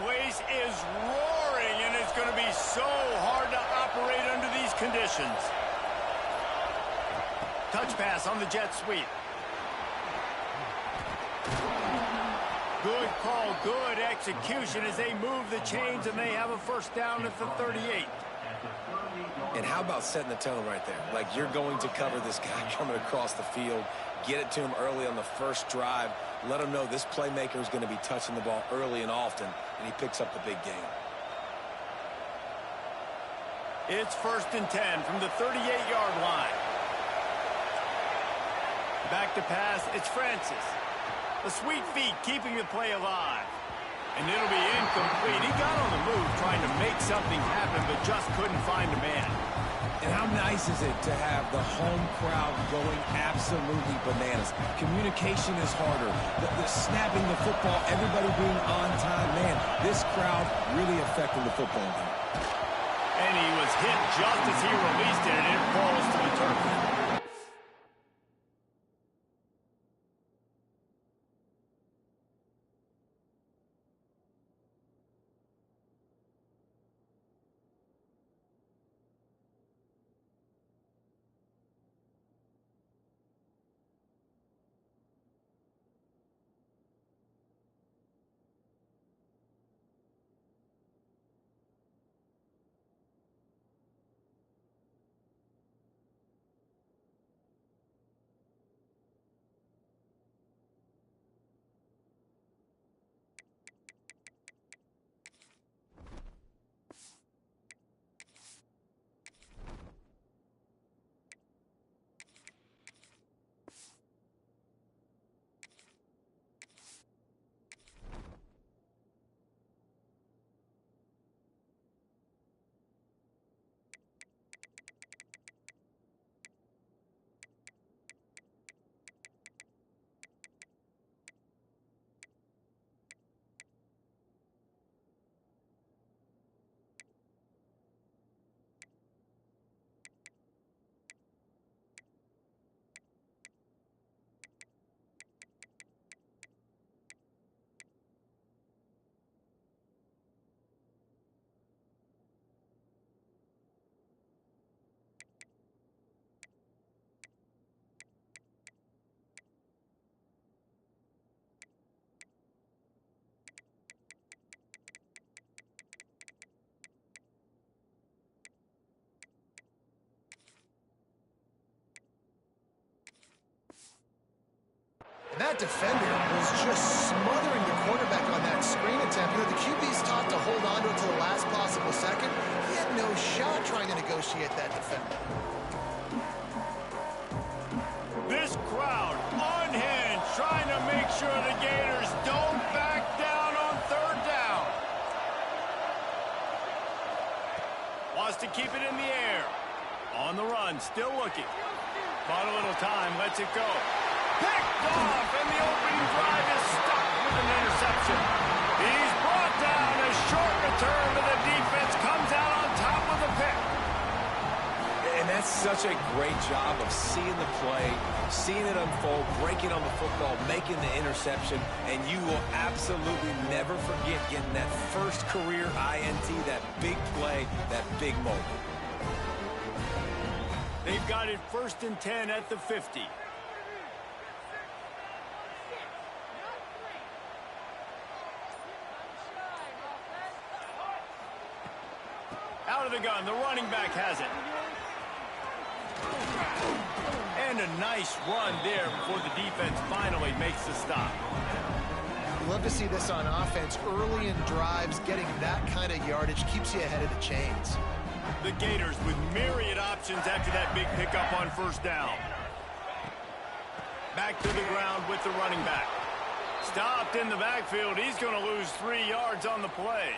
place is roaring, and it's going to be so hard to operate under these conditions. Touch pass on the jet sweep. Good call, good execution as they move the chains, and they have a first down at the 38. And how about setting the tone right there? Like, you're going to cover this guy coming across the field, get it to him early on the first drive, let him know this playmaker is going to be touching the ball early and often, and he picks up the big gain. It's 1st and 10 from the 38-yard line. Back to pass, it's Francis. The sweet feet keeping the play alive. And it'll be incomplete. He got on the move trying to make something happen, but just couldn't find a man. And how nice is it to have the home crowd going absolutely bananas? Communication is harder. The snapping the football, everybody being on time. Man, this crowd really affecting the football game. And he was hit just as he released it, and it falls to the turf. And that defender was just smothering the quarterback on that screen attempt. You know, the QB's taught to hold on to it to the last possible second. He had no shot trying to negotiate that defender. This crowd unhinged, trying to make sure the Gators don't back down on 3rd down. Wants to keep it in the air. On the run, still looking. Bought a little time, lets it go. Picked off, and the opening drive is stuck with an interception. He's brought down. A short return, but the defense comes out on top of the pick. And that's such a great job of seeing the play, seeing it unfold, breaking on the football, making the interception, and you will absolutely never forget getting that first career INT, that big play, that big moment. They've got it 1st and 10 at the 50. Out of the gun, the running back has it. And a nice run there before the defense finally makes the stop. You love to see this on offense. Early in drives, getting that kind of yardage keeps you ahead of the chains. The Gators with myriad options after that big pickup on 1st down. Back to the ground with the running back. Stopped in the backfield. He's going to lose 3 yards on the play.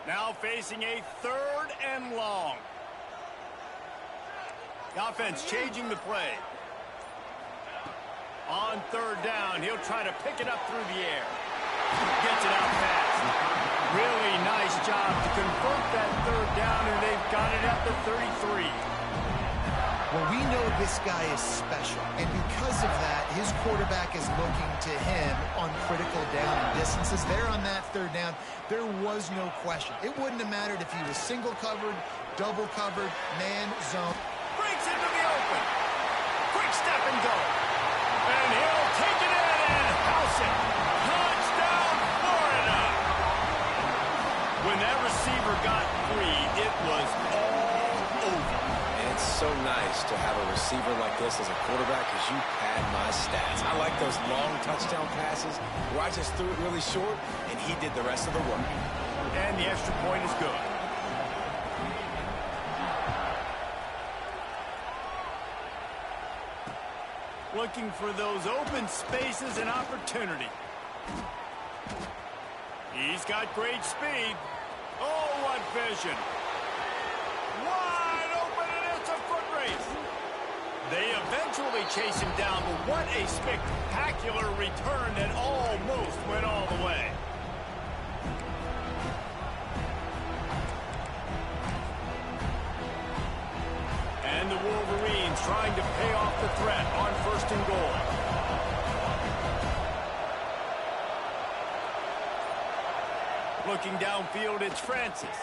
Now facing a 3rd and long. The offense changing the play. On 3rd down, he'll try to pick it up through the air. Gets it out fast. Really nice job job to convert that third down, and they've got it at the 33. Well, we know this guy is special, and because of that, his quarterback is looking to him on critical down and distances. There on that third down, there was no question. It wouldn't have mattered if he was single covered, double covered, man, zone. Breaks into the open. Quick step and go. And he'll take it in and house it. Touchdown, Florida. When that receiver got free, it was all over. It's so nice to have a receiver like this as a quarterback because you pad my stats. I like those long touchdown passes where I just threw it really short and he did the rest of the work. And the extra point is good. Looking for those open spaces and opportunity. He's got great speed. Oh, what vision. Wide open, and it's a foot race. They eventually chase him down, but what a spectacular return that almost went all the way. And the Wolverines trying to pay off the threat on 1st and goal. Looking downfield, it's Francis.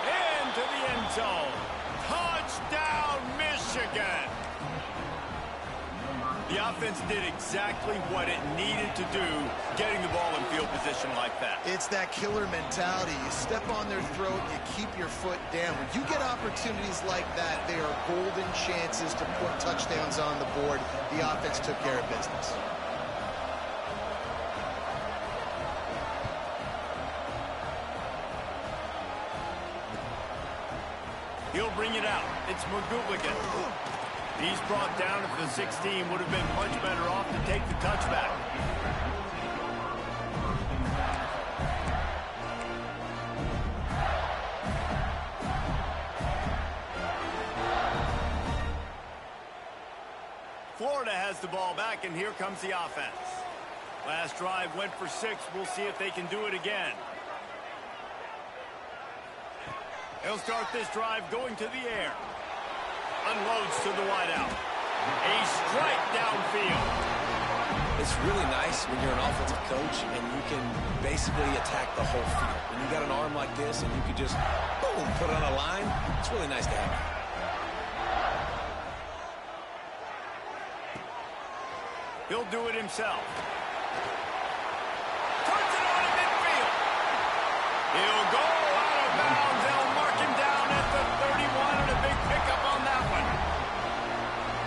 Into the end zone. Touchdown, Michigan. The offense did exactly what it needed to do, getting the ball in field position like that. It's that killer mentality. You step on their throat, you keep your foot down. When you get opportunities like that, they are golden chances to put touchdowns on the board. The offense took care of business. He'll bring it out. It's McGooligan. He's brought down at the 16. Would have been much better off to take the touchback. Florida has the ball back, and here comes the offense. Last drive went for 6. We'll see if they can do it again. He'll start this drive going to the air. Unloads to the wideout. A strike downfield. It's really nice when you're an offensive coach and you can basically attack the whole field. When you got an arm like this and you can just, boom, put it on a line, it's really nice to have. He'll do it himself. Turns it on in midfield. He'll go out of bounds. They'll mark him down at the 31, and a big pickup on that one.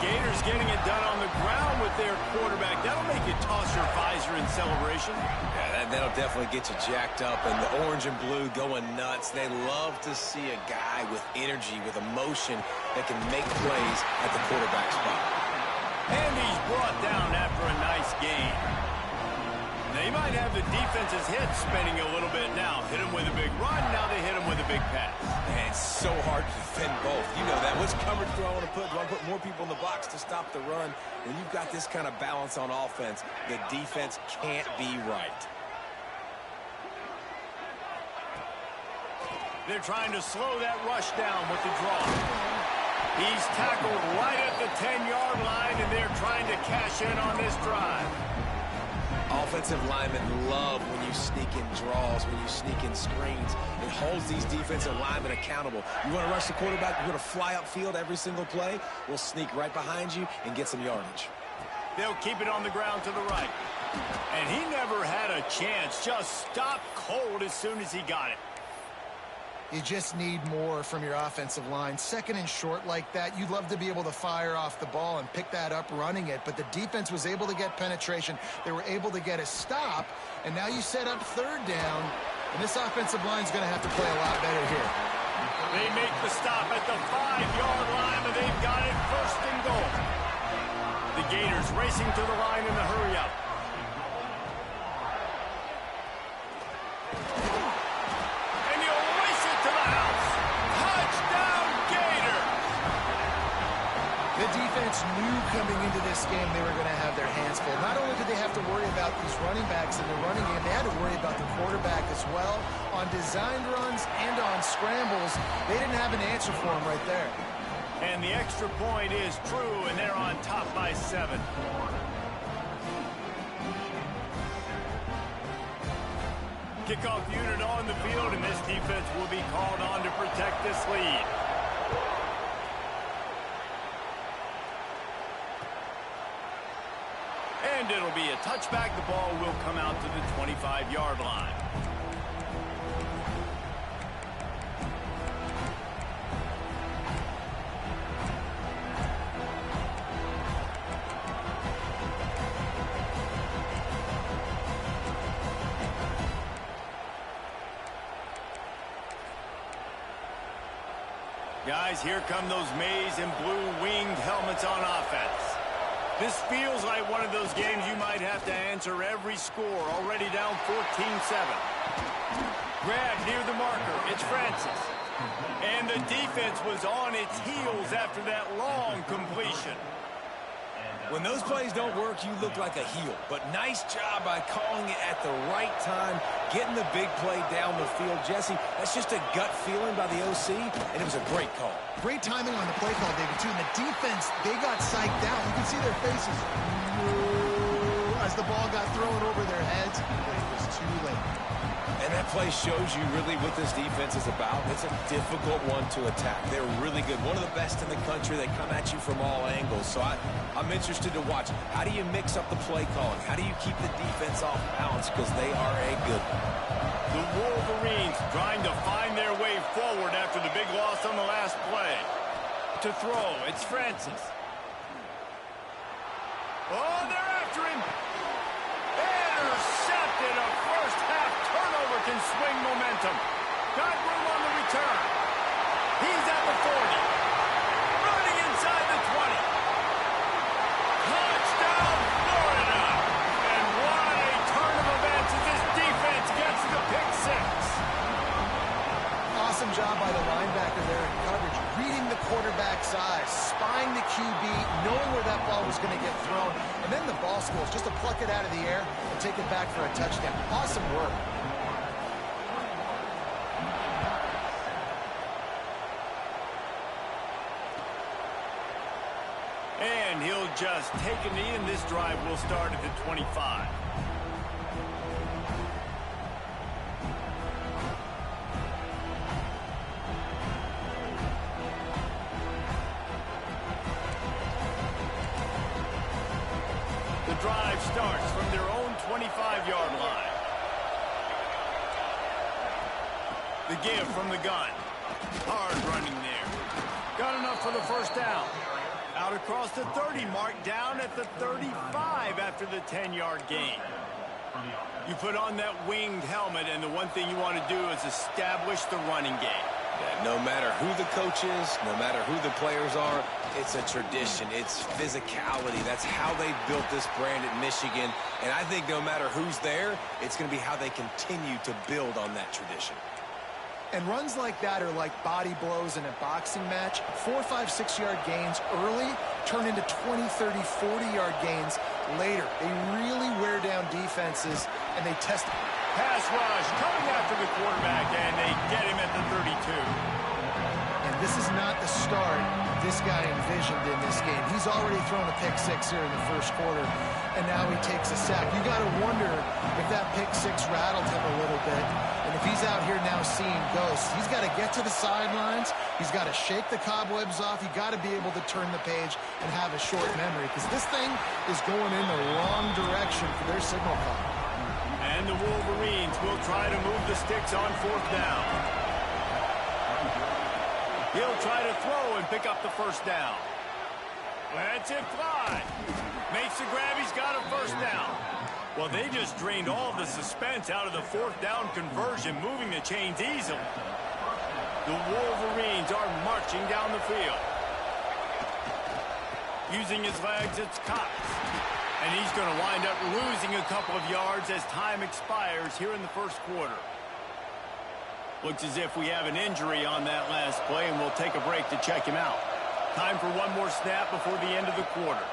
Gators getting it done on the ground with their quarterback. That'll make you toss your visor in celebration. Yeah, that'll definitely get you jacked up, and the orange and blue going nuts. They love to see a guy with energy, with emotion, that can make plays at the quarterback spot. And he's brought down after a nice gain. They might have the defense's head spinning a little bit now. Hit him with a big run, now they hit him with a big pass. Man, it's so hard to defend both. You know that. Which coverage do I want to put? Do I put more people in the box to stop the run? When you've got this kind of balance on offense, the defense can't be right. They're trying to slow that rush down with the draw. He's tackled right at the 10-yard line, and they're trying to cash in on this drive. Offensive linemen love when you sneak in draws, when you sneak in screens. It holds these defensive linemen accountable. You want to rush the quarterback, you want to fly upfield every single play, we'll sneak right behind you and get some yardage. They'll keep it on the ground to the right. And he never had a chance, just stopped cold as soon as he got it. You just need more from your offensive line. Second and short like that, you'd love to be able to fire off the ball and pick that up running it, but the defense was able to get penetration. They were able to get a stop, and now you set up third down, and this offensive line is going to have to play a lot better here. They make the stop at the 5-yard line, and they've got it 1st and goal. The Gators racing to the line in the hurry-up. defense knew coming into this game they were going to have their hands full. Not only did they have to worry about these running backs in the running game, they had to worry about the quarterback as well. On designed runs and on scrambles, they didn't have an answer for him right there. And the extra point is true, and they're on top by 7. Kickoff unit on the field, and this defense will be called on to protect this lead. And it'll be a touchback. The ball will come out to the 25-yard line. Guys, here come those maize and blue winged helmets on offense. This feels like one of those games you might have to answer every score. Already down 14-7. Grab near the marker. It's Francis. And the defense was on its heels after that long completion. When those plays don't work, you look like a heel. But nice job by calling it at the right time, getting the big play down the field. Jesse, that's just a gut feeling by the OC, and it was a great call. Great timing on the play call, David, too. And the defense, they got psyched out. You can see their faces as the ball got thrown over their heads, but it was too late. And that play shows you really what this defense is about. It's a difficult one to attack. They're really good. One of the best in the country. They come at you from all angles. So I'm interested to watch. How do you mix up the play calling? How do you keep the defense off balance? Because they are a good one. The Wolverines trying to find their way forward after the big loss on the last play. To throw, it's Francis. Oh, they're after him. Intercepted. A first half turnover can swing momentum. Got room on the return. He's at the 40. Running inside the 20. Touchdown, Florida. And what a turn of events as this defense gets the pick 6. Awesome job by the linebacker there in coverage, reading the quarterback's eyes, spying the QB, knowing where that ball was going to get thrown, and then the ball skills just to pluck it out of the air and take it back for a touchdown. Awesome work. And he'll just take a knee, and this drive will start at the 25. The drive starts from their own 25-yard line. The give from the gun. Hard running there. Got enough for the first down. Out across the 30 mark, down at the 35 after the 10-yard gain. You put on that winged helmet, and the one thing you want to do is establish the running game. No matter who the coach is, no matter who the players are, it's a tradition. It's physicality. That's how they built this brand at Michigan. And I think no matter who's there, it's going to be how they continue to build on that tradition. And runs like that are like body blows in a boxing match. 4, 5, 6-yard gains early turn into 20, 30, 40-yard gains later. They really wear down defenses, and they test. Pass rush coming after the quarterback, and they get him at the 32. And this is not the start this guy envisioned in this game. He's already thrown a pick 6 here in the first quarter, and now he takes a sack. You got to wonder if that pick 6 rattled him a little bit. And if he's out here now seeing ghosts, he's got to get to the sidelines. He's got to shake the cobwebs off. You got to be able to turn the page and have a short memory, because this thing is going in the wrong direction for their signal call. And the Wolverines will try to move the sticks on 4th down. He'll try to throw and pick up the first down. Lets it fly. Makes the grab. He's got a first down. Well, they just drained all the suspense out of the 4th down conversion, moving the chains easily. The Wolverines are marching down the field. Using his legs, it's Cox. And he's going to wind up losing a couple of yards as time expires here in the first quarter. Looks as if we have an injury on that last play, and we'll take a break to check him out. Time for one more snap before the end of the quarter.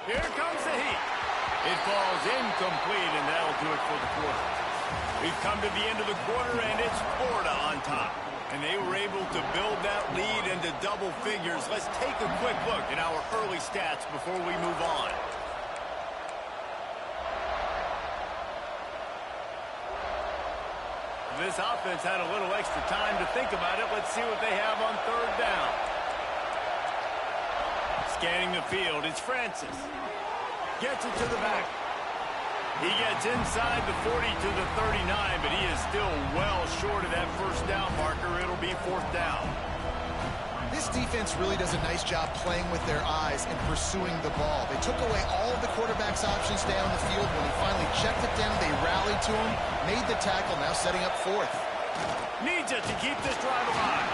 Here comes the heat. It falls incomplete, and that'll do it for the quarter. We've come to the end of the quarter, and it's Florida on top. And they were able to build that lead into double figures. Let's take a quick look at our early stats before we move on. This offense had a little extra time to think about it. Let's see what they have on third down. Scanning the field, it's Francis. Gets it to the back. He gets inside the 40 to the 39, but he is still well short of that first down marker. It'll be fourth down. This defense really does a nice job playing with their eyes and pursuing the ball. They took away all of the quarterback's options down the field. When he finally checked it down, they rallied to him, made the tackle, now setting up fourth. Needs it to keep this drive alive.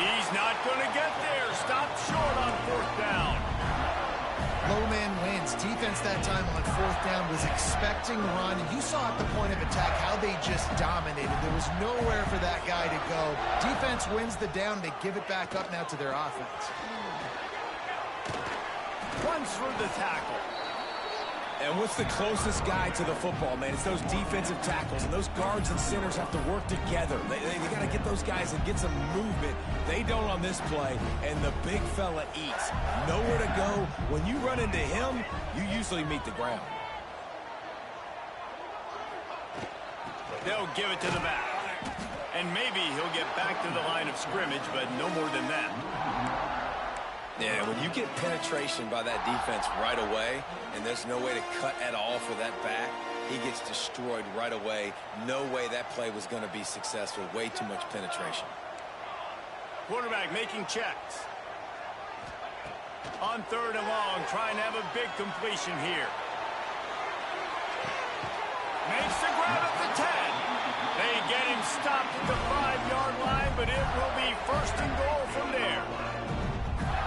He's not going to get there. Stopped short on fourth down. Low man wins. Defense that time on fourth down was expecting run, and you saw at the point of attack how they just dominated. There was nowhere for that guy to go. Defense wins the down. They give it back up now to their offense. Runs through the tackle. And what's the closest guy to the football, man? It's those defensive tackles, and those guards and centers have to work together. They got to get those guys and get some movement. They don't on this play, and the big fella eats. Nowhere to go. When you run into him, you usually meet the ground. They'll give it to the back. And maybe he'll get back to the line of scrimmage, but no more than that. Yeah, when you get penetration by that defense right away, and there's no way to cut at all for that back, he gets destroyed right away. No way that play was going to be successful. Way too much penetration. Quarterback making checks. On third and long, trying to have a big completion here. Makes the grab at the 10. They get him stopped at the 5-yard line, but it will be first and goal from there.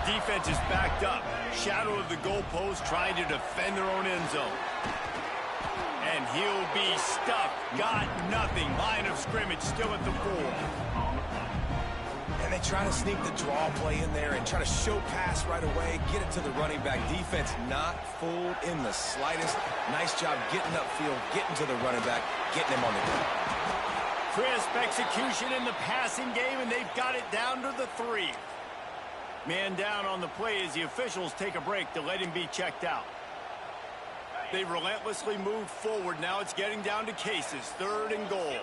Defense is backed up. Shadow of the goalpost trying to defend their own end zone. And he'll be stuffed. Got nothing. Line of scrimmage still at the 4. And they try to sneak the draw play in there and try to show pass right away, get it to the running back. Defense not fooled in the slightest. Nice job getting upfield, getting to the running back, getting him on the ground. Crisp execution in the passing game, and they've got it down to the 3. Man down on the play as the officials take a break to let him be checked out. They've relentlessly moved forward. Now it's getting down to cases. Third and goal.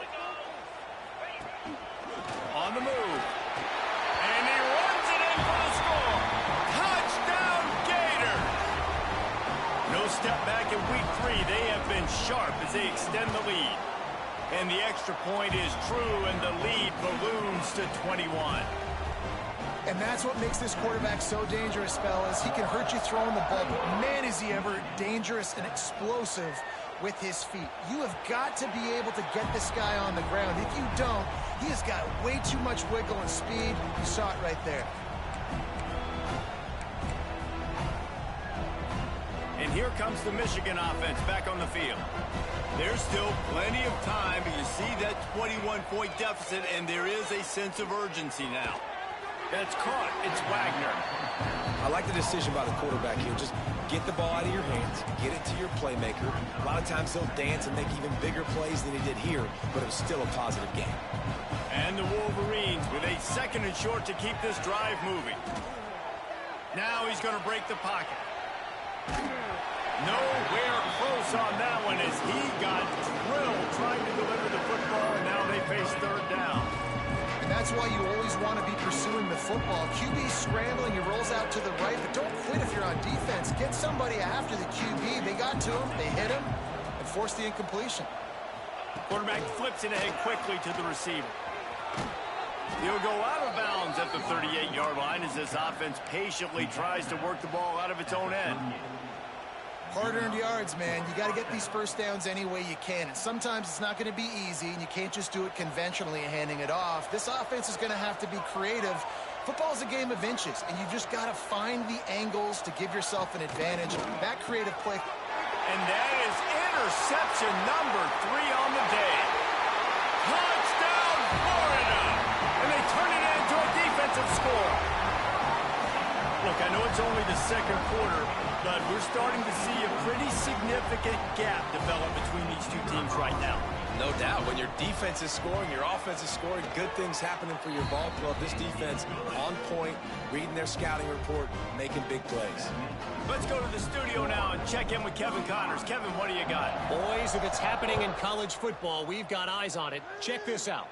On the move. And he runs it in for the score. Touchdown, Gator! No step back in week 3. They have been sharp as they extend the lead. And the extra point is true, and the lead balloons to 21. And that's what makes this quarterback so dangerous, fellas. He can hurt you throwing the ball, but man, is he ever dangerous and explosive with his feet. You have got to be able to get this guy on the ground. If you don't, he has got way too much wiggle and speed. You saw it right there. And here comes the Michigan offense back on the field. There's still plenty of time, but you see that 21-point deficit, and there is a sense of urgency now. That's caught. It's Wagner. I like the decision by the quarterback here. Just get the ball out of your hands, get it to your playmaker. A lot of times he'll dance and make even bigger plays than he did here, but it was still a positive game. And the Wolverines with a second and short to keep this drive moving. Now he's going to break the pocket. Nowhere close on that one as he got drilled trying to deliver the football, and now they face third down. And that's why you always want to be pursuing the football. QB's scrambling, he rolls out to the right, but don't quit if you're on defense. Get somebody after the QB. They got to him, they hit him, and forced the incompletion. Quarterback flips it ahead quickly to the receiver. He'll go out of bounds at the 38-yard line as this offense patiently tries to work the ball out of its own end. Hard-earned yards, man. You got to get these first downs any way you can. And sometimes it's not going to be easy, and you can't just do it conventionally handing it off. This offense is going to have to be creative. Football is a game of inches, and you just got to find the angles to give yourself an advantage. That creative play. And that is interception number 3 on the day. Touchdown, Florida! And they turn it into a defensive Look, I know it's only the second quarter, but we're starting to see a pretty significant gap develop between these two teams right now. No doubt. When your defense is scoring, your offense is scoring, good things happening for your ball club. This defense on point, reading their scouting report, making big plays. Let's go to the studio now and check in with Kevin Connors. Kevin, what do you got? Boys, if it's happening in college football, we've got eyes on it. Check this out.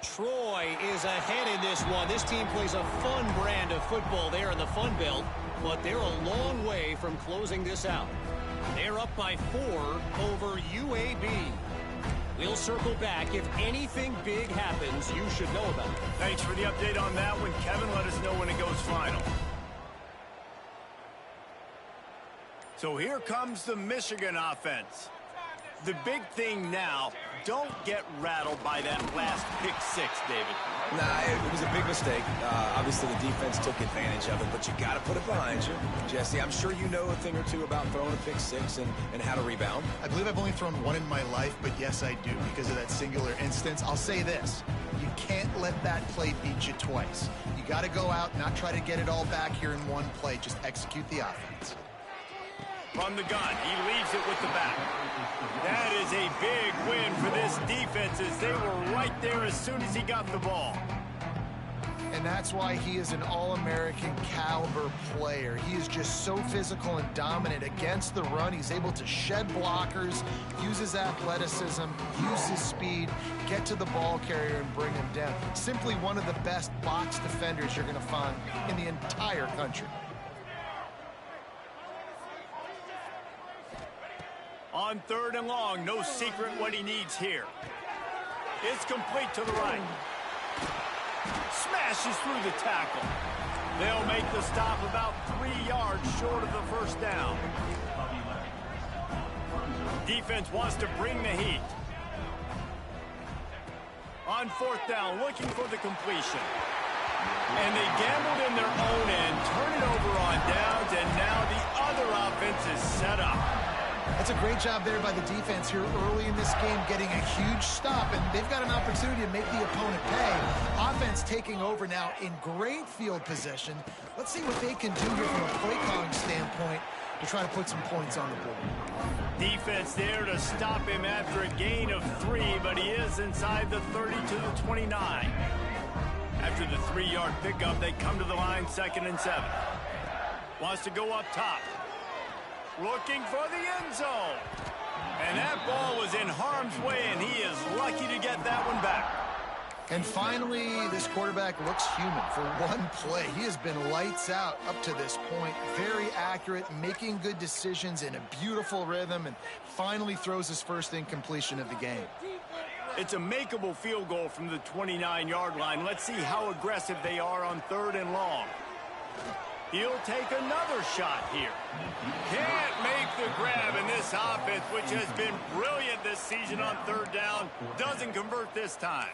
Troy is ahead in this one. This team plays a fun brand of football there in the Fun Belt, but they're a long way from closing this out. They're up by 4 over UAB. We'll circle back. If anything big happens, you should know about it. Thanks for the update on that one, Kevin. Let us know when it goes final. So here comes the Michigan offense. The big thing now, don't get rattled by that last pick six, David. Nah, it was a big mistake. Obviously, the defense took advantage of it, but you got to put it behind you. Jesse, I'm sure you know a thing or two about throwing a pick six and how to rebound. I believe I've only thrown one in my life, but yes, I do because of that singular instance. I'll say this. You can't let that play beat you twice. You got to go out, not try to get it all back here in one play. Just execute the offense. From the gun, he leaves it with the back. That is a big win for this defense as they were right there as soon as he got the ball. And that's why he is an All-American caliber player. He is just so physical and dominant against the run. He's able to shed blockers, use his athleticism, use his speed, get to the ball carrier and bring him down. Simply one of the best box defenders you're going to find in the entire country. On 3rd and long, no secret what he needs here. It's complete to the right. Smashes through the tackle. They'll make the stop about 3 yards short of the first down. Defense wants to bring the heat. On 4th down, looking for the completion. And they gambled in their own end, turn it over on downs, and now the other offense is set up. That's a great job there by the defense here early in this game, getting a huge stop, and they've got an opportunity to make the opponent pay. Offense taking over now in great field position. Let's see what they can do here from a play calling standpoint to try to put some points on the board. Defense there to stop him after a gain of 3, but he is inside the 30 to the 29. After the 3-yard pickup, they come to the line 2nd and 7. Wants to go up top. Looking for the end zone. And that ball was in harm's way, and he is lucky to get that one back. And finally, this quarterback looks human for one play. He has been lights out up to this point. Very accurate, making good decisions in a beautiful rhythm, and finally throws his first incompletion of the game. It's a makeable field goal from the 29-yard line. Let's see how aggressive they are on 3rd and long. He'll take another shot here. Can't make the grab, and this offense, which has been brilliant this season on 3rd down, doesn't convert this time.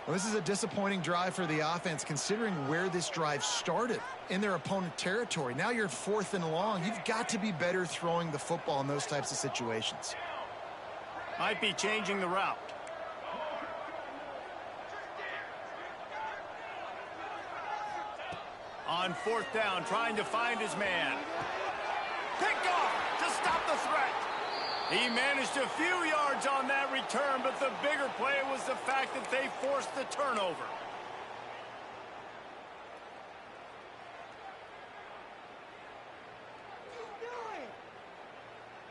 Well, this is a disappointing drive for the offense, considering where this drive started, in their opponent territory. Now you're 4th and long. You've got to be better throwing the football in those types of situations. Might be changing the route. On 4th down, trying to find his man. Picked off to stop the threat. He managed a few yards on that return, but the bigger play was the fact that they forced the turnover.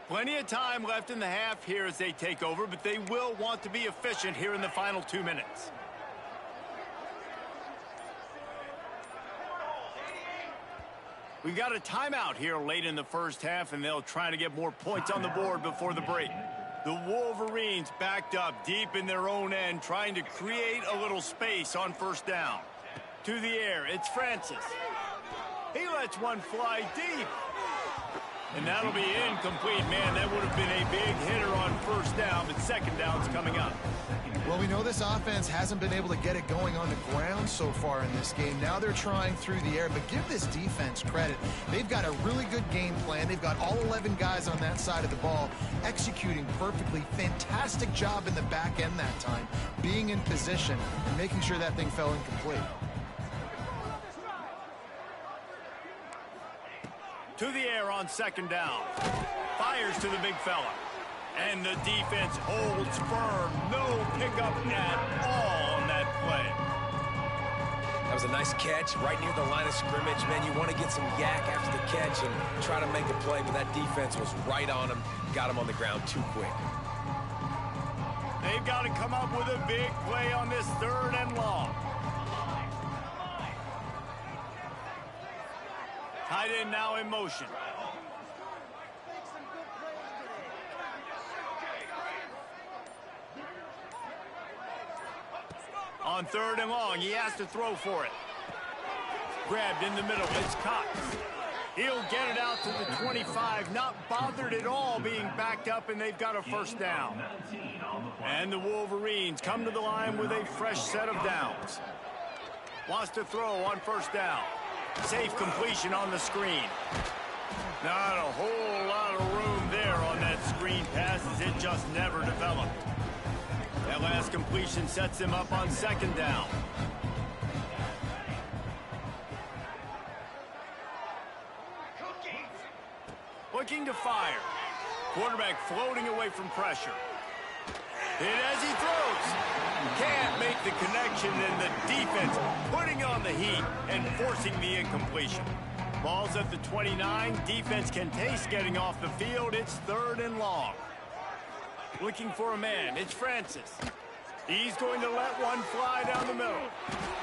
Plenty of time left in the half here as they take over, but they will want to be efficient here in the final 2 minutes. We've got a timeout here late in the first half, and they'll try to get more points on the board before the break. The Wolverines backed up deep in their own end, trying to create a little space on 1st down. To the air, it's Francis. He lets one fly deep. And that'll be incomplete. Man, that would have been a big hitter on 1st down, but 2nd down's coming up. Well, we know this offense hasn't been able to get it going on the ground so far in this game. Now they're trying through the air, but give this defense credit. They've got a really good game plan. They've got all 11 guys on that side of the ball executing perfectly. Fantastic job in the back end that time, being in position and making sure that thing fell incomplete. To the air on second down. Fires to the big fella. And the defense holds firm. No pickup at all on that play. That was a nice catch right near the line of scrimmage. Man, you want to get some yak after the catch and try to make a play, but that defense was right on him. Got him on the ground too quick. They've got to come up with a big play on this 3rd and long. Tight end now in motion. On 3rd and long, he has to throw for it. Grabbed in the middle, it's Cox. He'll get it out to the 25, not bothered at all being backed up, and they've got a first down. And the Wolverines come to the line with a fresh set of downs. Wants to throw on 1st down. Safe completion on the screen. Not a whole lot of room there on that screen pass as it just never developed. That last completion sets him up on 2nd down. Looking to fire. Quarterback floating away from pressure. Hit as he throws. Can't make the connection, and the defense putting on the heat and forcing the incompletion. Ball's at the 29. Defense can taste getting off the field. It's 3rd and long. Looking for a man. It's Francis. He's going to let one fly down the middle.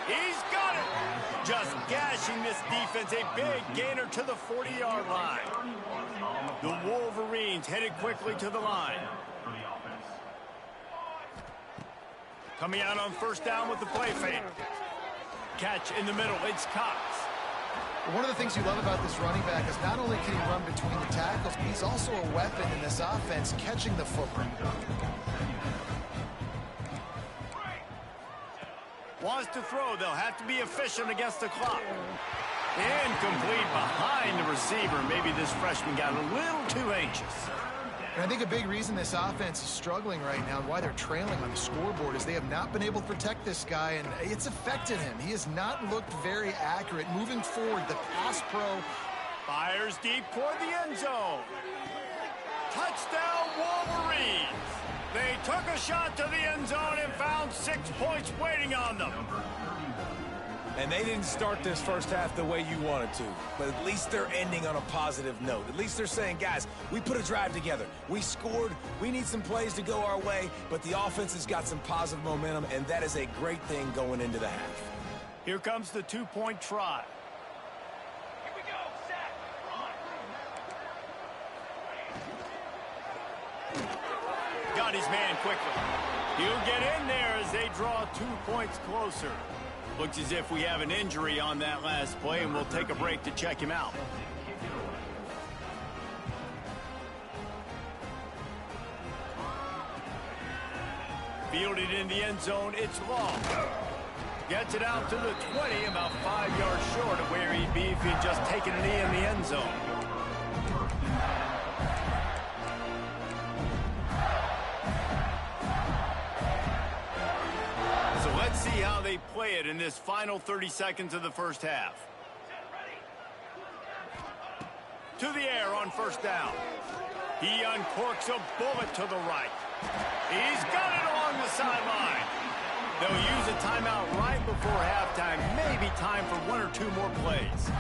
He's got it. Just gashing this defense. A big gainer to the 40-yard line. The Wolverines headed quickly to the line. Coming out on 1st down with the play fake. Catch in the middle. It's Cox. One of the things you love about this running back is not only can he run between the tackles, but he's also a weapon in this offense, catching the football. Wants to throw. They'll have to be efficient against the clock. Incomplete behind the receiver. Maybe this freshman got a little too anxious. And I think a big reason this offense is struggling right now and why they're trailing on the scoreboard is they have not been able to protect this guy, and it's affected him. He has not looked very accurate. Moving forward, the pass pro fires deep toward the end zone. Touchdown, Wolverines. They took a shot to the end zone and found 6 points waiting on them. And they didn't start this first half the way you wanted to, but at least they're ending on a positive note. At least they're saying, guys, we put a drive together. We scored. We need some plays to go our way, but the offense has got some positive momentum, and that is a great thing going into the half. Here comes the 2-point try. Here we go, set, run. Got his man quickly. He'll get in there as they draw 2 points closer. Looks as if we have an injury on that last play, and we'll take a break to check him out. Fielded in the end zone, it's long. Gets it out to the 20, about 5 yards short of where he'd be if he'd just taken a knee in the end zone. Let's see how they play it in this final 30 seconds of the first half. To the air on 1st down. He uncorks a bullet to the right. He's got it along the sideline. They'll use a timeout right before halftime. Maybe time for 1 or 2 more plays.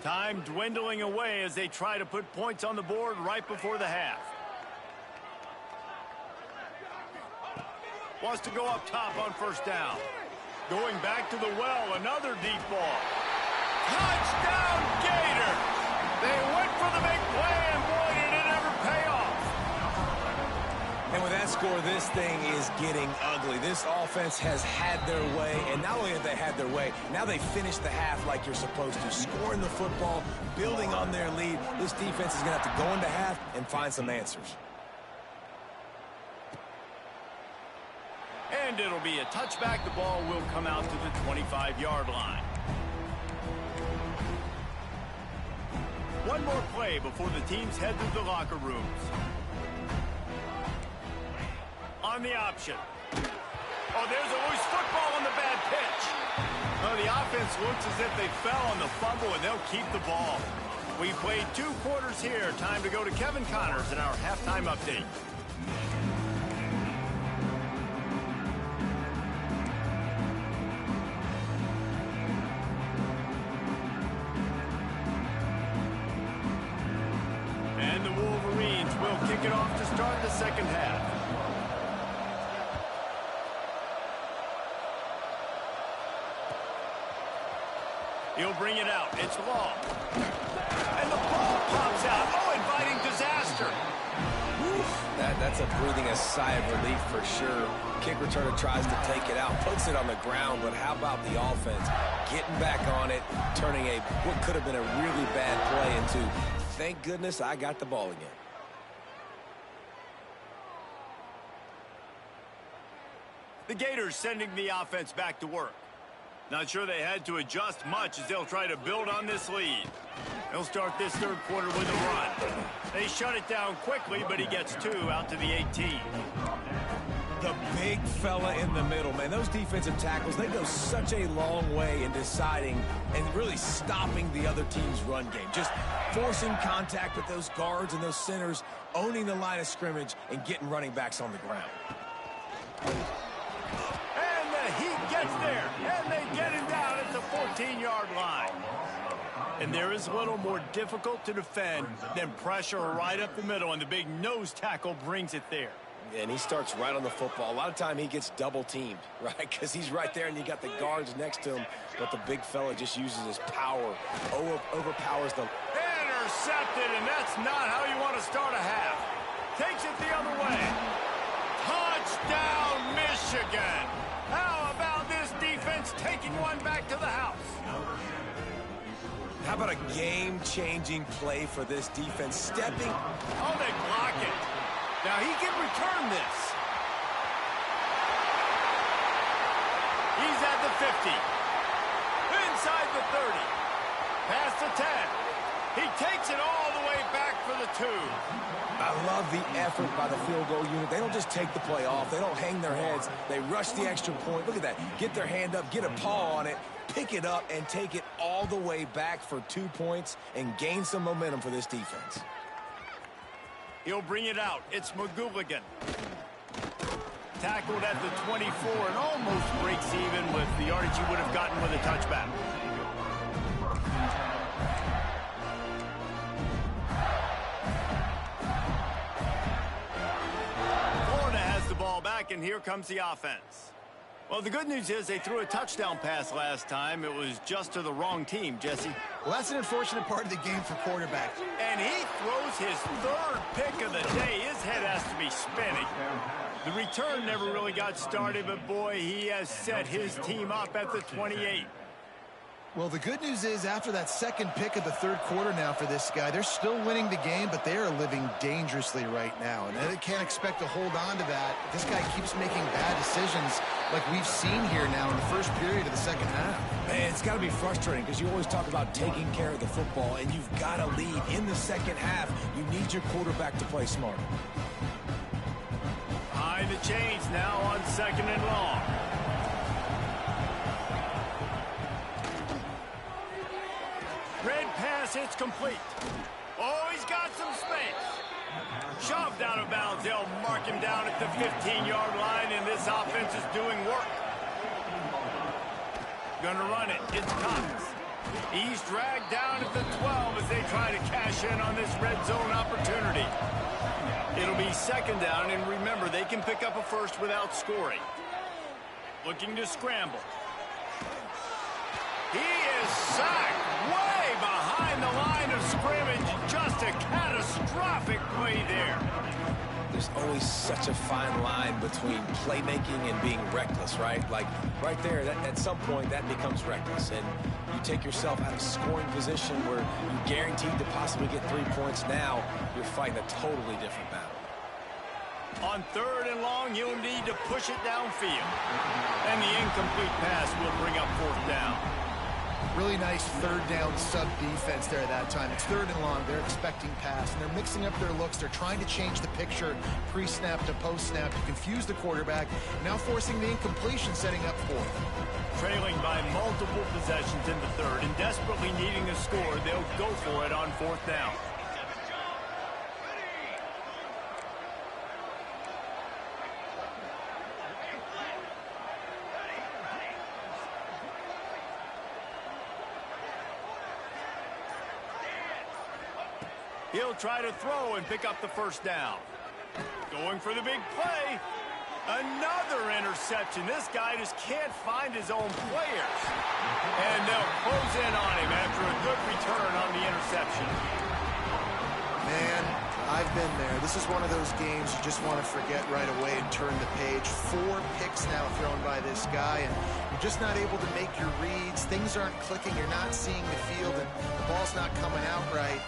Time dwindling away as they try to put points on the board right before the half. Wants to go up top on 1st down. Going back to the well, another deep ball. Touchdown, Gator! They went for the big play, and boy, did it ever pay off. And with that score, this thing is getting ugly. This offense has had their way, and not only have they had their way, now they finish the half like you're supposed to, scoring the football, building on their lead. This defense is going to have to go into half and find some answers. And it'll be a touchback. The ball will come out to the 25-yard line. One more play before the teams head to the locker rooms. On the option. Oh, there's a loose football on the bad pitch. Oh, the offense looks as if they fell on the fumble, and they'll keep the ball. We played 2 quarters here. Time to go to Kevin Connors in our halftime update. And the Wolverines will kick it off to start the second half. He'll bring it out. It's long. And the ball pops out. Oh, inviting disaster. That's a breathing a sigh of relief for sure. Kick returner tries to take it out, puts it on the ground, but how about the offense getting back on it, turning what could have been a really bad play into, thank goodness I got the ball again. The Gators sending the offense back to work. Not sure they had to adjust much as they'll try to build on this lead. They'll start this third quarter with a run. They shut it down quickly, but he gets 2 out to the 18. The big fella in the middle, man. Those defensive tackles, they go such a long way in deciding and really stopping the other team's run game. Just forcing contact with those guards and those centers, owning the line of scrimmage, and getting running backs on the ground. He gets there, and they get him down at the 14-yard line. And there is little more difficult to defend than pressure right up the middle, and the big nose tackle brings it there. And he starts right on the football. A lot of time he gets double-teamed, right? Because he's right there, and you got the guards next to him, but the big fella just uses his power, overpowers them. Intercepted, and that's not how you want to start a half. Takes it the other way. Touchdown, Michigan! How about this defense taking one back to the house? How about a game-changing play for this defense? Stepping. Oh, they block it. Now he can return this. He's at the 50. Inside the 30. Past the 10. He takes it all the way back for the 2. I love the effort by the field goal unit. They don't just take the play off. They don't hang their heads. They rush the extra point. Look at that. Get their hand up, get a paw on it, pick it up, and take it all the way back for 2 points and gain some momentum for this defense. He'll bring it out. It's McGooligan. Tackled at the 24 and almost breaks even with the yardage he would have gotten with a touchback. And here comes the offense. Well, the good news is they threw a touchdown pass last time. It was just to the wrong team, Jesse. Well, that's an unfortunate part of the game for quarterbacks. And he throws his 3rd pick of the day. His head has to be spinning. The return never really got started, but boy, he has set his team up at the 28. Well, the good news is after that second pick of the third quarter now for this guy, they're still winning the game, but they are living dangerously right now. And they can't expect to hold on to that. This guy keeps making bad decisions like we've seen here now in the first period of the second half. Man, it's got to be frustrating because you always talk about taking care of the football, and you've got to lead in the second half. You need your quarterback to play smart. Behind the chains now on 2nd and long. Red pass hits complete. Oh, he's got some space. Shoved out of bounds. They'll mark him down at the 15-yard line, and this offense is doing work. Gonna run it. It's Cox. He's dragged down at the 12 as they try to cash in on this red zone opportunity. It'll be 2nd down, and remember, they can pick up a first without scoring. Looking to scramble. He is sacked way behind the line of scrimmage. Just a catastrophic play there. There's always such a fine line between playmaking and being reckless, right? Like right there, at some point, that becomes reckless. And you take yourself out of scoring position where you're guaranteed to possibly get 3 points. Now you're fighting a totally different battle. On 3rd and long, you'll need to push it downfield. And the incomplete pass will bring up 4th down. Really nice third down sub defense there that time. It's third and long. They're expecting pass, and they're mixing up their looks. They're trying to change the picture pre-snap to post-snap to confuse the quarterback, now forcing the incompletion, setting up fourth. Trailing by multiple possessions in the third and desperately needing a score, they'll go for it on fourth down. He'll try to throw and pick up the first down. Going for the big play. Another interception. This guy just can't find his own players. And they'll close in on him after a good return on the interception. Man, I've been there. This is one of those games you just want to forget right away and turn the page. 4 picks now thrown by this guy, and you're just not able to make your reads. Things aren't clicking. You're not seeing the field, and the ball's not coming out right.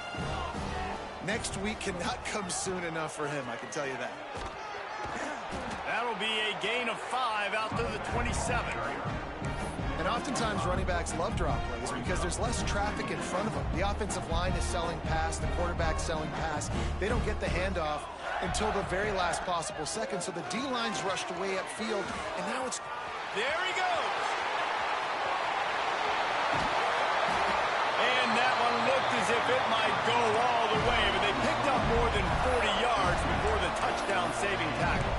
Next week cannot come soon enough for him, I can tell you that. That'll be a gain of 5 out to the 27. And oftentimes running backs love drop plays because there's less traffic in front of them. The offensive line is selling pass, the quarterback's selling pass. They don't get the handoff until the very last possible second, so the D-line's rushed away upfield, and now it's... There he goes. And that one looked as if it might go all the way, but they picked up more than 40 yards before the touchdown-saving tackle.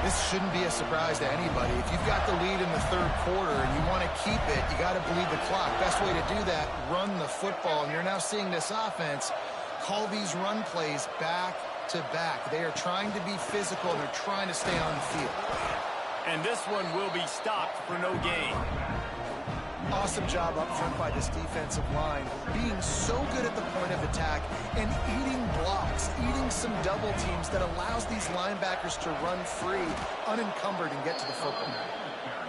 This shouldn't be a surprise to anybody. If you've got the lead in the third quarter and you want to keep it, you got to bleed the clock. Best way to do that, run the football. And you're now seeing this offense call these run plays back to back. They are trying to be physical, and they're trying to stay on the field. And this one will be stopped for no gain. Awesome job up front by this defensive line, being so good at the point of attack and eating blocks, eating some double teams that allows these linebackers to run free, unencumbered, and get to the football.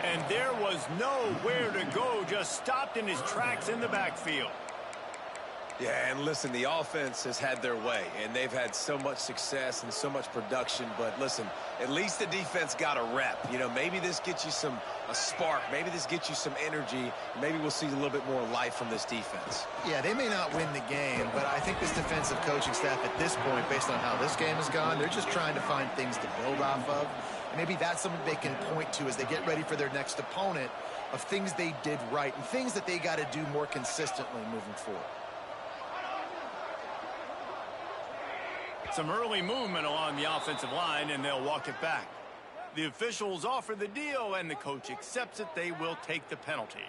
And there was nowhere to go, just stopped in his tracks in the backfield. Yeah, and listen, the offense has had their way, and they've had so much success and so much production. But listen, at least the defense got a rep. You know, maybe this gets you a spark. Maybe this gets you some energy. Maybe we'll see a little bit more life from this defense. Yeah, they may not win the game, but I think this defensive coaching staff at this point, based on how this game has gone, they're just trying to find things to build off of. And maybe that's something they can point to as they get ready for their next opponent, of things they did right and things that they got to do more consistently moving forward. Some early movement along the offensive line, and they'll walk it back. The officials offer the deal, and the coach accepts it. They will take the penalty.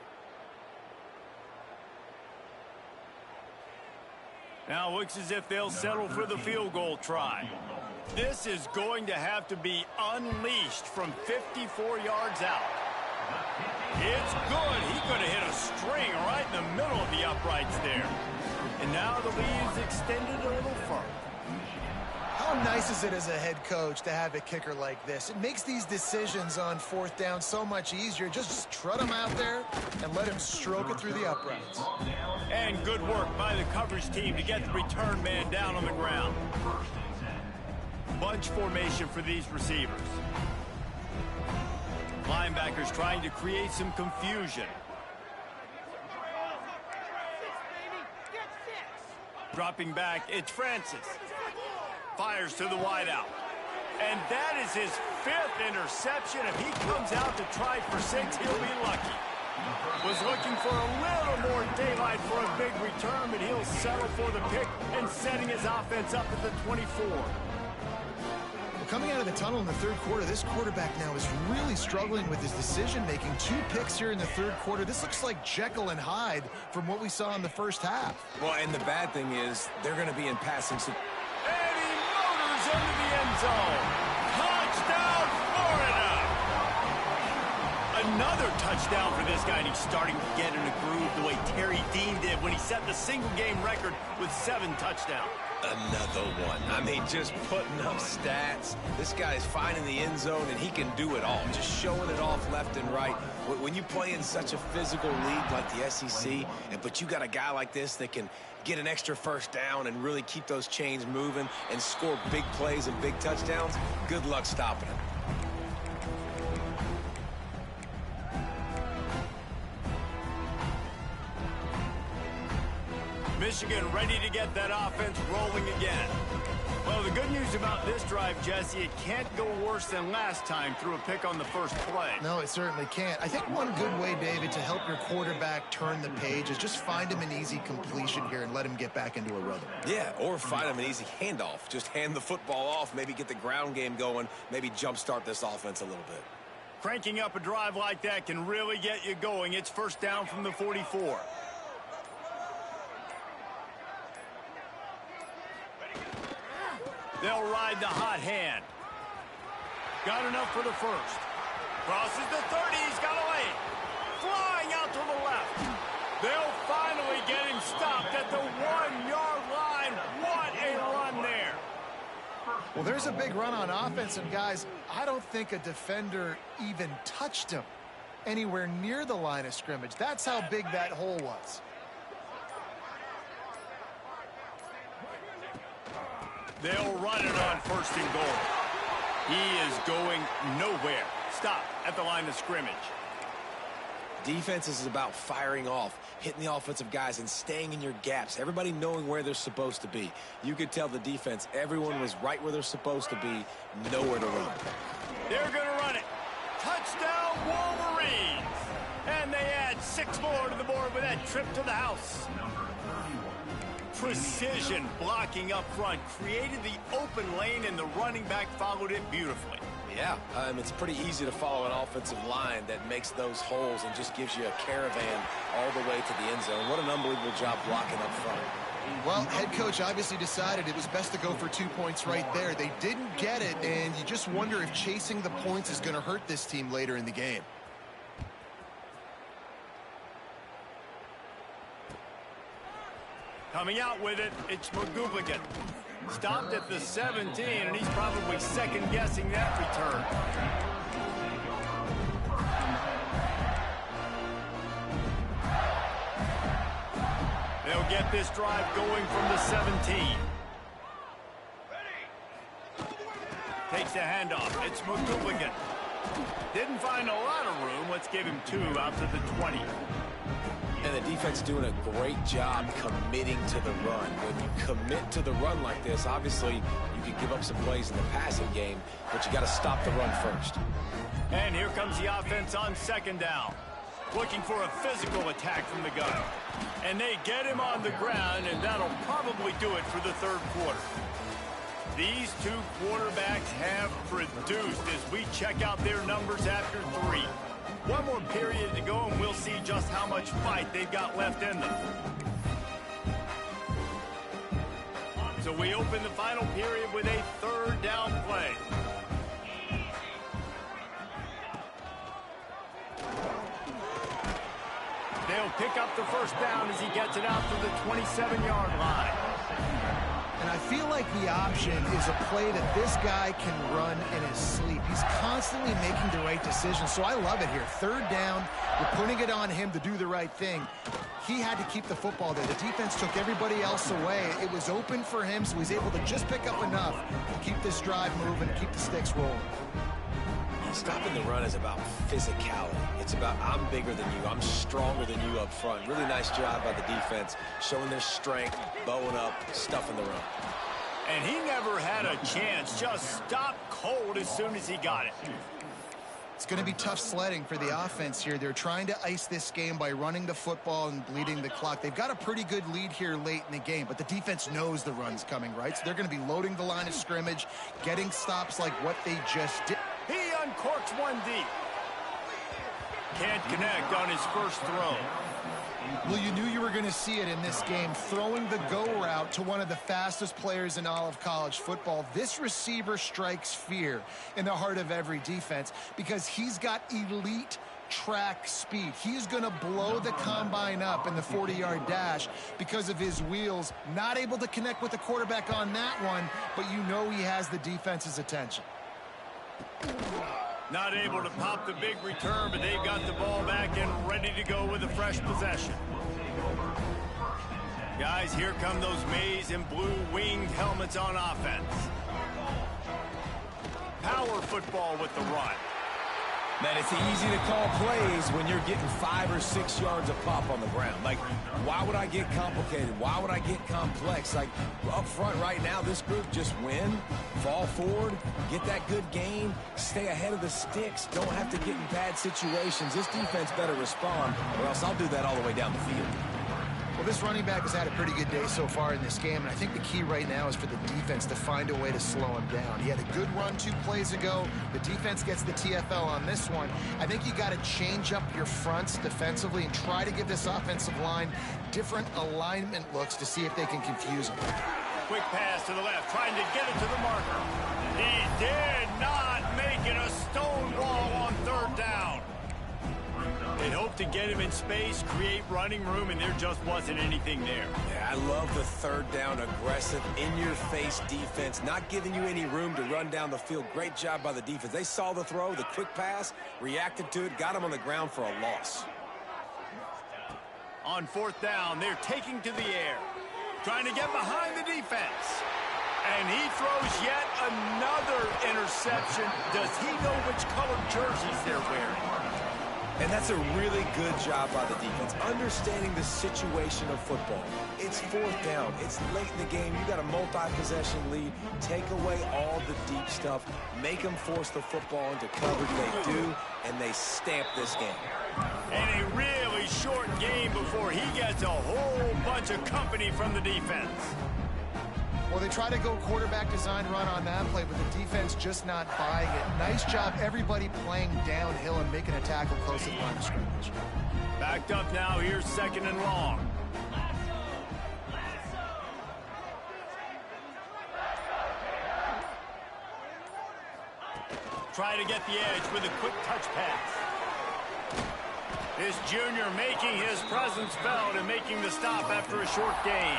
Now looks as if they'll settle for the field goal try. This is going to have to be unleashed from 54 yards out. It's good. He could have hit a string right in the middle of the uprights there. And now the lead is extended a little further. How nice is it as a head coach to have a kicker like this? It makes these decisions on fourth down so much easier. Just trot him out there and let him stroke it through the uprights. And good work by the coverage team to get the return man down on the ground. Bunch formation for these receivers. Linebackers trying to create some confusion. Dropping back, it's Francis. Fires to the wideout. And that is his 5th interception. If he comes out to try for 6, he'll be lucky. Was looking for a little more daylight for a big return, but he'll settle for the pick and setting his offense up at the 24. Well, coming out of the tunnel in the third quarter, this quarterback now is really struggling with his decision-making. 2 picks here in the third quarter. This looks like Jekyll and Hyde from what we saw in the first half. Well, and the bad thing is they're going to be in passing. And he motors into the end zone. Touchdown, Florida! Another touchdown for this guy, and he's starting to get in a groove the way Terry Dean did when he set the single-game record with 7 touchdowns. Another one. I mean, just putting up stats. This guy's finding the end zone, and he can do it all. Just showing it off left and right. When you play in such a physical league like the SEC, but you got a guy like this that can get an extra first down and really keep those chains moving and score big plays and big touchdowns, good luck stopping him. Michigan ready to get that offense rolling again. Well, the good news about this drive, Jesse, it can't go worse than last time through a pick on the first play. No, it certainly can't. I think one good way, David, to help your quarterback turn the page is just find him an easy completion here and let him get back into a rhythm. Yeah, or find him an easy handoff. Just hand the football off, maybe get the ground game going, maybe jumpstart this offense a little bit. Cranking up a drive like that can really get you going. It's first down from the 44. They'll ride the hot hand. Got enough for the first. Crosses the 30. He's got a lane. Flying out to the left. They'll finally get him stopped at the 1-yard line. What a run there. Well, there's a big run on offense, and guys, I don't think a defender even touched him anywhere near the line of scrimmage. That's how big that hole was. They'll run it on first and goal. He is going nowhere. Stop at the line of scrimmage. Defense is about firing off, hitting the offensive guys, and staying in your gaps. Everybody knowing where they're supposed to be. You could tell the defense, everyone was right where they're supposed to be, nowhere to run. They're going to run it. Touchdown, Wolverines. And they add 6 more to the board with that trip to the house. Precision blocking up front created the open lane, and the running back followed it beautifully. Yeah, it's pretty easy to follow an offensive line that makes those holes and just gives you a caravan all the way to the end zone. What an unbelievable job blocking up front. Well, head coach obviously decided it was best to go for 2 points right there. They didn't get it, and you just wonder if chasing the points is going to hurt this team later in the game. Coming out with it, it's McGooligan. Stopped at the 17, and he's probably second-guessing that return. They'll get this drive going from the 17. Takes the handoff. It's McGooligan. Didn't find a lot of room. Let's give him 2 out to the 20. And the defense doing a great job committing to the run. When you commit to the run like this, obviously you can give up some plays in the passing game, but you got to stop the run first. And here comes the offense on second down. Looking for a physical attack from the gun. And they get him on the ground, and that'll probably do it for the third quarter. These 2 quarterbacks have produced as we check out their numbers after 3. One more period to go, and we'll see just how much fight they've got left in them. So we open the final period with a third down play. They'll pick up the first down as he gets it out to the 27-yard line. And I feel like the option is a play that this guy can run in his sleep. He's constantly making the right decision, so I love it here. Third down, we're putting it on him to do the right thing. He had to keep the football there. The defense took everybody else away. It was open for him, so he's able to just pick up enough to keep this drive moving, keep the sticks rolling. Stopping the run is about physicality. It's about I'm bigger than you. I'm stronger than you up front. Really nice job by the defense, showing their strength, bowing up, stuffing the run. And he never had a chance. Just stopped cold as soon as he got it. It's going to be tough sledding for the offense here. They're trying to ice this game by running the football and bleeding the clock. They've got a pretty good lead here late in the game, but the defense knows the run's coming, right? So they're going to be loading the line of scrimmage, getting stops like what they just did. He uncorks one deep. Can't connect on his first throw. Well, you knew you were going to see it in this game, throwing the go route to one of the fastest players in all of college football. This receiver strikes fear in the heart of every defense because he's got elite track speed. He's going to blow the combine up in the 40-yard dash because of his wheels. Not able to connect with the quarterback on that one, but you know he has the defense's attention. Not able to pop the big return, but they've got the ball back and ready to go with a fresh possession. Guys, here come those maize and blue winged helmets on offense. Power football with the run. Man, it's easy to call plays when you're getting 5 or 6 yards of pop on the ground. Like, why would I get complicated? Why would I get complex? Like, up front right now, this group just win, fall forward, get that good gain, stay ahead of the sticks, don't have to get in bad situations. This defense better respond, or else I'll do that all the way down the field. Well, this running back has had a pretty good day so far in this game, and I think the key right now is for the defense to find a way to slow him down. He had a good run 2 plays ago. The defense gets the TFL on this one. I think you got to change up your fronts defensively and try to give this offensive line different alignment looks to see if they can confuse him. Quick pass to the left, trying to get it to the marker. He did not make it a stone wall on 3rd down. They hoped to get him in space, create running room, and there just wasn't anything there. Yeah, I love the 3rd down aggressive, in-your-face defense, not giving you any room to run down the field. Great job by the defense. They saw the throw, the quick pass, reacted to it, got him on the ground for a loss. On 4th down, they're taking to the air, trying to get behind the defense. And he throws yet another interception. Does he know which colored jerseys they're wearing? And that's a really good job by the defense, understanding the situation of football. It's 4th down. It's late in the game. You got a multi-possession lead. Take away all the deep stuff. Make them force the football into coverage. They do, and they stamp this game. And a really short game before he gets a whole bunch of company from the defense. Well, they try to go quarterback design run on that play, but the defense just not buying it. Nice job, everybody playing downhill and making a tackle close to the line of scrimmage. Backed up now, here's 2nd and long. Try to get the edge with a quick touch pass. This junior making his presence felt and making the stop after a short gain.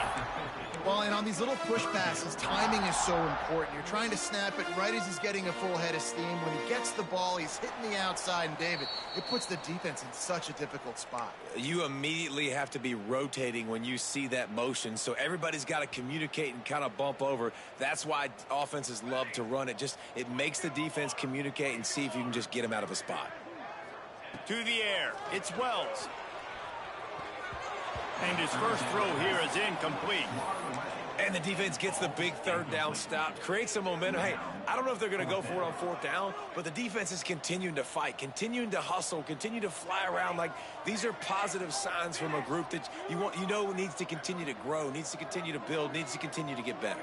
Well, and on these little push passes, timing is so important. You're trying to snap it right as he's getting a full head of steam. When he gets the ball, he's hitting the outside, and David, it puts the defense in such a difficult spot. You immediately have to be rotating when you see that motion, so everybody's got to communicate and kind of bump over. That's why offenses love to run it. It makes the defense communicate and see if you can just get him out of a spot. To the air, it's Wells. And his first throw here is incomplete. And the defense gets the big 3rd down stop, creates some momentum. Hey, I don't know if they're going to go for it on 4th down, but the defense is continuing to fight, continuing to hustle, continue to fly around. Like, these are positive signs from a group that you know needs to continue to grow, needs to continue to build, needs to continue to get better.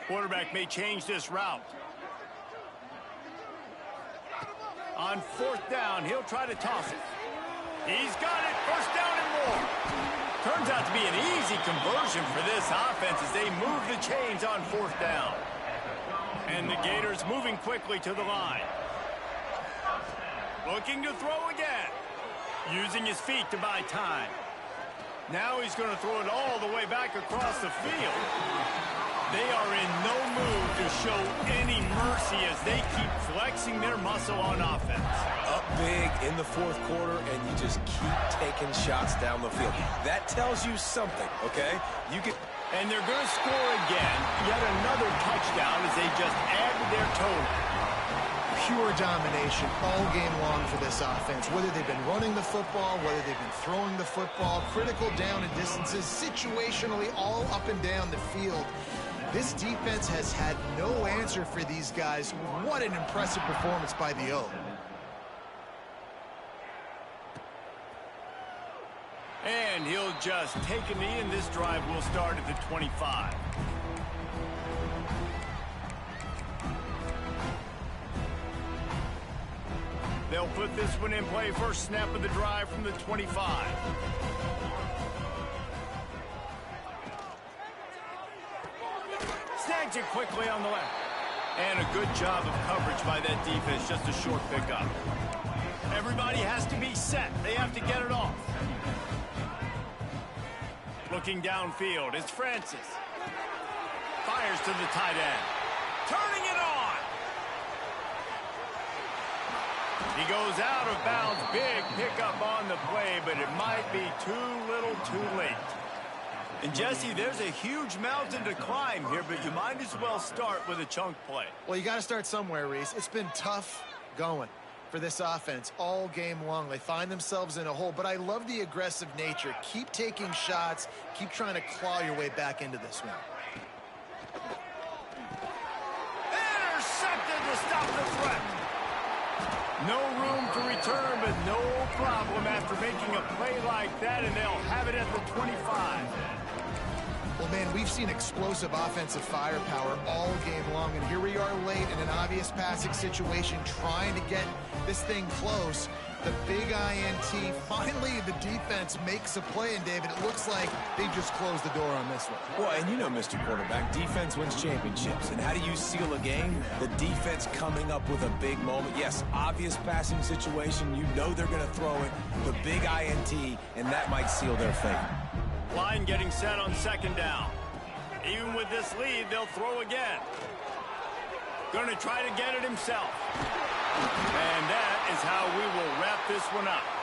Quarterback may change this route. On 4th down, he'll try to toss it. He's got it, 1st down and more. Turns out to be an easy conversion for this offense as they move the chains on 4th down. And the Gators moving quickly to the line. Looking to throw again. Using his feet to buy time. Now he's going to throw it all the way back across the field. They are in no mood to show any mercy as they keep flexing their muscle on offense. Up big in the 4th quarter, and you just keep taking shots down the field. That tells you something, okay? And they're going to score again. Yet another touchdown as they just add to their total. Pure domination all game long for this offense. Whether they've been running the football, whether they've been throwing the football, critical down and distances, situationally all up and down the field. This defense has had no answer for these guys. What an impressive performance by the O. And he'll just take a knee, and this drive will start at the 25. They'll put this one in play. First snap of the drive from the 25. Snags it quickly on the left. And a good job of coverage by that defense. Just a short pickup. Everybody has to be set. They have to get it off. Looking downfield, it's Francis. Fires to the tight end. Turning it on. He goes out of bounds. Big pickup on the play, but it might be too little too late. And Jesse, there's a huge mountain to climb here, but you might as well start with a chunk play. Well, you got to start somewhere, Reese. It's been tough going for this offense all game long. They find themselves in a hole, but I love the aggressive nature. Keep taking shots. Keep trying to claw your way back into this one. Intercepted to stop the threat. No room to return, but no problem after making a play like that, and they'll have it at the 25. Well, man, we've seen explosive offensive firepower all game long, and here we are late in an obvious passing situation trying to get this thing close. The big INT, finally the defense makes a play, and David, it looks like they just closed the door on this one. Well, and you know, Mr. Quarterback, defense wins championships. And how do you seal a game? The defense coming up with a big moment. Yes, obvious passing situation. You know they're going to throw it. The big INT, and that might seal their fate. Line getting set on second down. Even with this lead, they'll throw again. Going to try to get it himself. And that is how we will wrap this one up.